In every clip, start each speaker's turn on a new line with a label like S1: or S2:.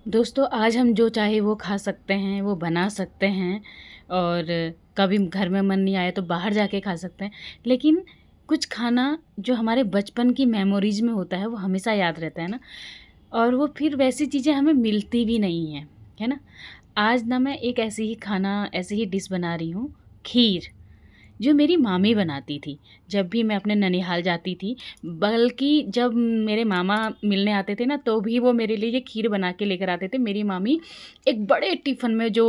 S1: दोस्तों आज हम जो चाहे वो खा सकते हैं, वो बना सकते हैं और कभी घर में मन नहीं आया तो बाहर जाके खा सकते हैं। लेकिन कुछ खाना जो हमारे बचपन की मेमोरीज़ में होता है वो हमेशा याद रहता है ना, और वो फिर वैसी चीज़ें हमें मिलती भी नहीं हैं, है ना? आज ना मैं एक ऐसी ही डिश बना रही हूँ, खीर। जो मेरी मामी बनाती थी, जब भी मैं अपने ननिहाल जाती थी, बल्कि जब मेरे मामा मिलने आते थे ना, तो भी वो मेरे लिए ये खीर बना के लेकर आते थे। मेरी मामी एक बड़े टिफ़िन में जो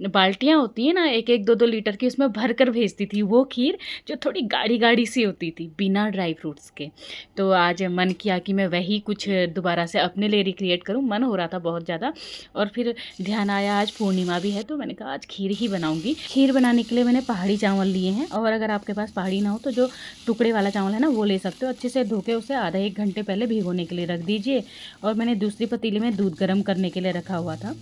S1: बाल्टियाँ होती हैं ना, 1-1 2-2 लीटर की, उसमें भर कर भेजती थी वो खीर, जो थोड़ी गाढ़ी-गाढ़ी सी होती थी, बिना ड्राई फ्रूट्स के। तो आज मन किया कि मैं वही कुछ दोबारा से अपने लिए रिक्रिएट करूँ, मन हो रहा था बहुत ज़्यादा। और फिर ध्यान आया आज पूर्णिमा भी है, तो मैंने कहा आज खीर ही बनाऊँगी। खीर बनाने के लिए मैंने पहाड़ी चावल लिए हैं, और अगर आपके पास पहाड़ी ना हो तो जो टुकड़े वाला चावल है ना वो ले सकते हो। अच्छे से धो के उसे आधा 1 घंटे पहले भिगोने के लिए रख दीजिए। और मैंने दूसरी पतीली में दूध गर्म करने के लिए रखा हुआ था,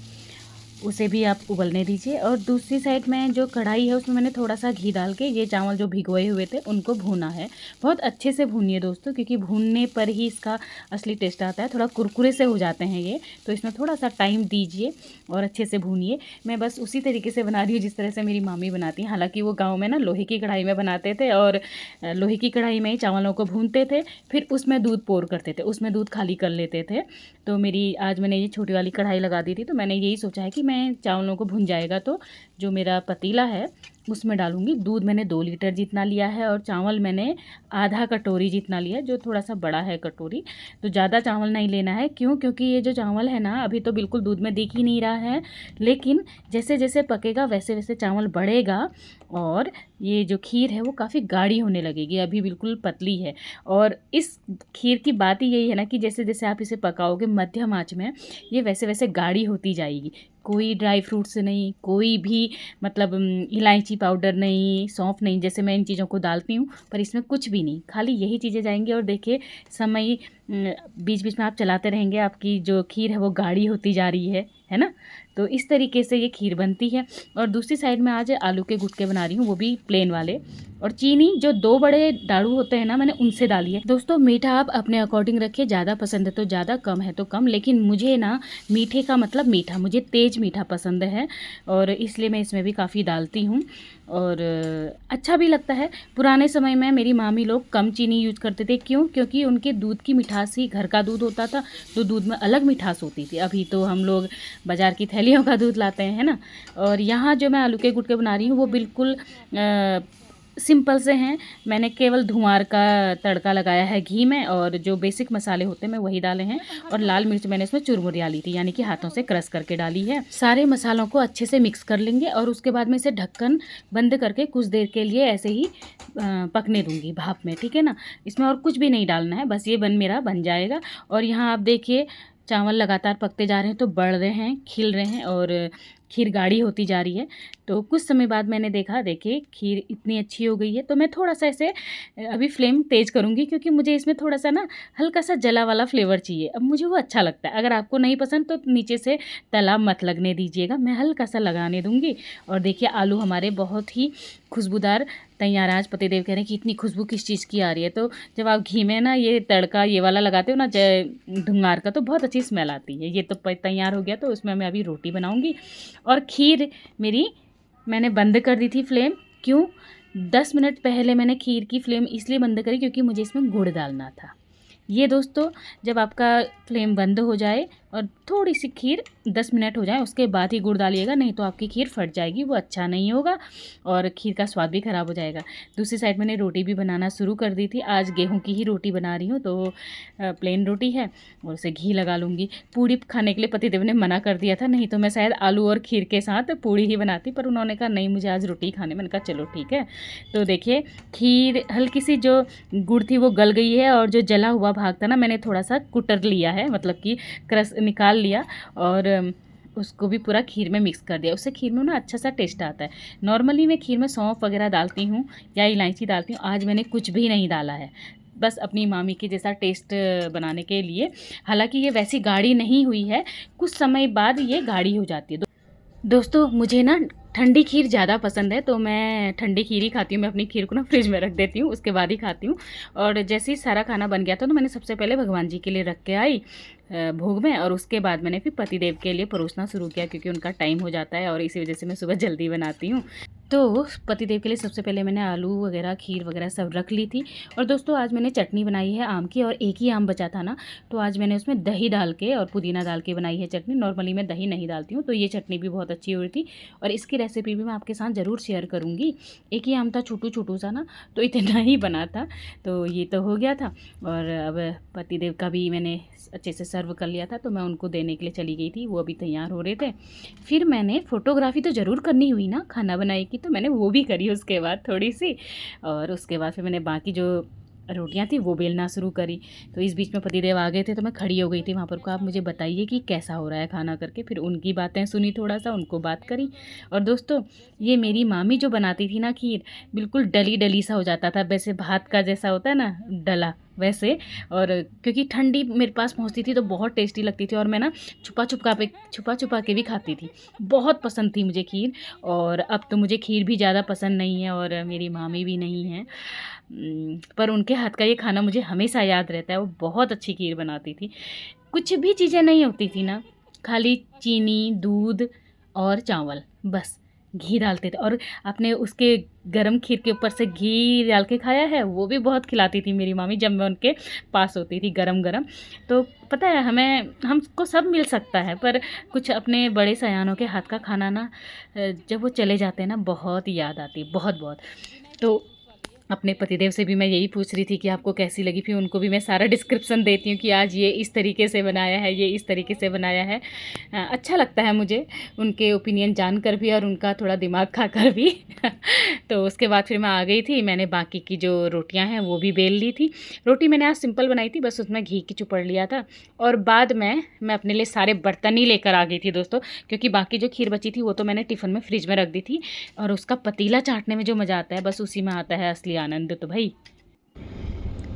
S1: उसे भी आप उबलने दीजिए। और दूसरी साइड में जो कढ़ाई है उसमें मैंने थोड़ा सा घी डाल के ये चावल जो भिगोए हुए थे उनको भूना है। बहुत अच्छे से भूनिए दोस्तों, क्योंकि भूनने पर ही इसका असली टेस्ट आता है। थोड़ा कुरकुरे से हो जाते हैं ये, तो इसमें थोड़ा सा टाइम दीजिए और अच्छे से भूनिए। मैं बस उसी तरीके से बना रही हूँ जिस तरह से मेरी मामी बनाती हैं। हालांकि वो गाँव में ना लोहे की कढ़ाई में बनाते थे, और लोहे की कढ़ाई में ही चावलों को भूनते थे, फिर उसमें दूध पोर करते थे, उसमें दूध खाली कर लेते थे। तो मेरी आज मैंने ये छोटी वाली कढ़ाई लगा दी थी, तो मैंने यही सोचा है कि मैं चावलों को भुन जाएगा तो जो मेरा पतीला है उसमें डालूँगी। दूध मैंने 2 लीटर जितना लिया है, और चावल मैंने आधा कटोरी जितना लिया है, जो थोड़ा सा बड़ा है कटोरी। तो ज़्यादा चावल नहीं लेना है, क्यों? क्योंकि ये जो चावल है ना अभी तो बिल्कुल दूध में दिख ही नहीं रहा है, लेकिन जैसे जैसे पकेगा वैसे वैसे चावल बढ़ेगा, और ये जो खीर है वो काफ़ी गाढ़ी होने लगेगी। अभी बिल्कुल पतली है। और इस खीर की बात ही यही है ना कि जैसे जैसे आप इसे पकाओगे मध्यम आँच में, ये वैसे वैसे गाढ़ी होती जाएगी। कोई ड्राई फ्रूट्स नहीं, कोई भी मतलब इलायची पाउडर नहीं, सौंफ नहीं, जैसे मैं इन चीज़ों को डालती हूँ, पर इसमें कुछ भी नहीं, खाली यही चीज़ें जाएंगी। और देखिए समय बीच बीच में आप चलाते रहेंगे, आपकी जो खीर है वो गाढ़ी होती जा रही है ना? तो इस तरीके से ये खीर बनती है। और दूसरी साइड में आज आलू के गुटके बना रही हूँ, वो भी प्लेन वाले। और चीनी जो 2 बड़े डाड़ू होते हैं ना, मैंने उनसे डाली है। दोस्तों मीठा आप अपने अकॉर्डिंग रखिए, ज़्यादा पसंद है तो ज़्यादा, कम है तो कम। लेकिन मुझे ना मीठे का मतलब मीठा, मुझे तेज़ मीठा पसंद है, और इसलिए मैं इसमें भी काफ़ी डालती हूँ। और अच्छा भी लगता है। पुराने समय में मेरी मामी लोग कम चीनी यूज करते थे, क्यों? क्योंकि उनके दूध की मिठास ही, घर का दूध होता था तो दूध में अलग मिठास होती थी। अभी तो हम लोग बाज़ार की थैलियों का दूध लाते हैं, है ना? और यहाँ जो मैं आलू के गुटके बना रही हूँ वो बिल्कुल सिंपल से हैं। मैंने केवल धुआर का तड़का लगाया है घी में, और जो बेसिक मसाले होते हैं मैं वही डाले हैं। और लाल मिर्च मैंने इसमें चुरमुर डाली थी, यानी कि हाथों से क्रश करके डाली है। सारे मसालों को अच्छे से मिक्स कर लेंगे, और उसके बाद में इसे ढक्कन बंद करके कुछ देर के लिए ऐसे ही पकने दूंगी भाप में, ठीक है ना? इसमें और कुछ भी नहीं डालना है, बस ये मेरा बन जाएगा। और यहाँ आप देखिए चावल लगातार पकते जा रहे हैं, तो बढ़ रहे हैं, खिल रहे हैं, और खीर गाढ़ी होती जा रही है। तो कुछ समय बाद मैंने देखा, देखिए खीर इतनी अच्छी हो गई है, तो मैं थोड़ा सा इसे अभी फ्लेम तेज़ करूँगी, क्योंकि मुझे इसमें थोड़ा सा ना हल्का सा जला वाला फ्लेवर चाहिए। अब मुझे वो अच्छा लगता है। अगर आपको नहीं पसंद तो नीचे से तला मत लगने दीजिएगा, मैं हल्का सा लगाने दूँगी। और देखिए आलू हमारे बहुत ही खुशबूदार तैयार। आज पतिदेव कह रहे हैं कि इतनी खुशबू किस चीज़ की आ रही है। तो जब आप घी में ना ये तड़का ये वाला लगाते हो ना, धुंगार का, तो बहुत अच्छी स्मेल आती है। ये तो तैयार हो गया, तो उसमें मैं अभी रोटी बनाऊँगी। और खीर मेरी मैंने बंद कर दी थी फ्लेम, क्यों? 10 मिनट पहले मैंने खीर की फ्लेम इसलिए बंद करी क्योंकि मुझे इसमें गुड़ डालना था। ये दोस्तों, जब आपका फ्लेम बंद हो जाए और थोड़ी सी खीर 10 मिनट हो जाए, उसके बाद ही गुड़ डालिएगा, नहीं तो आपकी खीर फट जाएगी, वो अच्छा नहीं होगा, और खीर का स्वाद भी ख़राब हो जाएगा। दूसरी साइड मैंने रोटी भी बनाना शुरू कर दी थी। आज गेहूं की ही रोटी बना रही हूँ, तो प्लेन रोटी है, और उसे घी लगा लूँगी। पूड़ी खाने के लिए पतिदेव ने मना कर दिया था, नहीं तो मैं शायद आलू और खीर के साथ पूड़ी ही बनाती, पर उन्होंने कहा नहीं मुझे आज रोटी खाने। मैंने कहा चलो ठीक है। तो देखिए खीर हल्की सी जो गुड़ थी वो गल गई है, और जो जला हुआ भाग था ना, मैंने थोड़ा सा कुटर लिया है, मतलब कि क्रश निकाल लिया, और उसको भी पूरा खीर में मिक्स कर दिया। उससे खीर में ना अच्छा सा टेस्ट आता है। नॉर्मली मैं खीर में सौंफ वगैरह डालती हूँ या इलायची डालती हूँ, आज मैंने कुछ भी नहीं डाला है, बस अपनी मामी के जैसा टेस्ट बनाने के लिए। हालांकि ये वैसी गाढ़ी नहीं हुई है, कुछ समय बाद ये गाढ़ी हो जाती है। दोस्तों मुझे ना ठंडी खीर ज़्यादा पसंद है, तो मैं ठंडी खीर ही खाती हूँ। मैं अपनी खीर को ना फ्रिज में रख देती हूँ, उसके बाद ही खाती हूँ। और जैसे ही सारा खाना बन गया था तो मैंने सबसे पहले भगवान जी के लिए रख के आई भोग में, और उसके बाद मैंने फिर पतिदेव के लिए परोसना शुरू किया, क्योंकि उनका टाइम हो जाता है और इसी वजह से मैं सुबह जल्दी बनाती हूँ। तो पतिदेव के लिए सबसे पहले मैंने आलू वगैरह खीर वगैरह सब रख ली थी। और दोस्तों आज मैंने चटनी बनाई है आम की, और एक ही आम बचा था ना, तो आज मैंने उसमें दही डाल के और पुदीना डाल के बनाई है चटनी। नॉर्मली मैं दही नहीं डालती हूँ, तो ये चटनी भी बहुत अच्छी हुई थी, और इसकी रेसिपी भी मैं आपके साथ ज़रूर शेयर करूँगी। एक ही आम था, छोटू छोटू सा ना, तो इतना ही बना था। तो ये तो हो गया था, और अब पतिदेव का भी मैंने अच्छे से सर्व कर लिया था, तो मैं उनको देने के लिए चली गई थी। वो अभी तैयार हो रहे थे। फिर मैंने फ़ोटोग्राफी तो ज़रूर करनी हुई ना खाना बनाए की, तो मैंने वो भी करी उसके बाद थोड़ी सी। और उसके बाद फिर मैंने बाकी जो रोटियां थी वो बेलना शुरू करी। तो इस बीच में पतिदेव आ गए थे, तो मैं खड़ी हो गई थी वहाँ पर को, आप मुझे बताइए कि कैसा हो रहा है खाना करके। फिर उनकी बातें सुनी, थोड़ा सा उनको बात करी। और दोस्तों ये मेरी मामी जो बनाती थी ना खीर, बिल्कुल डली डली सा हो जाता था, वैसे भात का जैसा होता है ना डला वैसे। और क्योंकि ठंडी मेरे पास पहुंचती थी तो बहुत टेस्टी लगती थी, और मैं ना छुपा छुपा के भी खाती थी। बहुत पसंद थी मुझे खीर। और अब तो मुझे खीर भी ज़्यादा पसंद नहीं है, और मेरी मामी भी नहीं है, पर उनके हाथ का ये खाना मुझे हमेशा याद रहता है। वो बहुत अच्छी खीर बनाती थी। कुछ भी चीज़ें नहीं होती थी ना, खाली चीनी, दूध और चावल, बस घी डालते थे। और आपने उसके गरम खीर के ऊपर से घी डाल के खाया है? वो भी बहुत खिलाती थी मेरी मामी जब मैं उनके पास होती थी गरम गरम। तो पता है हमें, हमको सब मिल सकता है, पर कुछ अपने बड़े सयानों के हाथ का खाना ना, जब वो चले जाते हैं ना, बहुत याद आती है, बहुत बहुत। तो अपने पतिदेव से भी मैं यही पूछ रही थी कि आपको कैसी लगी। फिर उनको भी मैं सारा डिस्क्रिप्शन देती हूँ कि आज ये इस तरीके से बनाया है, ये इस तरीके से बनाया है। अच्छा लगता है मुझे उनके ओपिनियन जानकर भी, और उनका थोड़ा दिमाग खाकर भी। तो उसके बाद फिर मैं आ गई थी। मैंने बाकी की जो रोटियां हैं वो भी बेल ली थी। रोटी मैंने आज सिंपल बनाई थी, बस उसमें घी की चुपड़ लिया था। और बाद में मैं अपने लिए सारे बर्तन ही लेकर आ गई थी दोस्तों, क्योंकि बाकी जो खीर बची थी वो तो मैंने टिफ़िन में फ्रिज में रख दी थी। और उसका पतीला चाटने में जो मज़ा आता है, बस उसी में आता है असली आनंद। तो भाई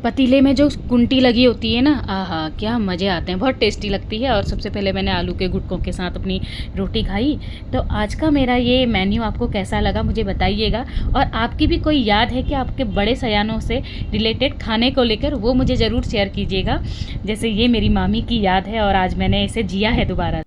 S1: पतीले में जो कुंटी लगी होती है ना, आहा क्या मज़े आते हैं, बहुत टेस्टी लगती है। और सबसे पहले मैंने आलू के गुटकों के साथ अपनी रोटी खाई। तो आज का मेरा ये मेन्यू आपको कैसा लगा मुझे बताइएगा। और आपकी भी कोई याद है कि आपके बड़े सयानों से रिलेटेड खाने को लेकर, वो मुझे ज़रूर शेयर कीजिएगा। जैसे ये मेरी मामी की याद है, और आज मैंने इसे जिया है दोबारा।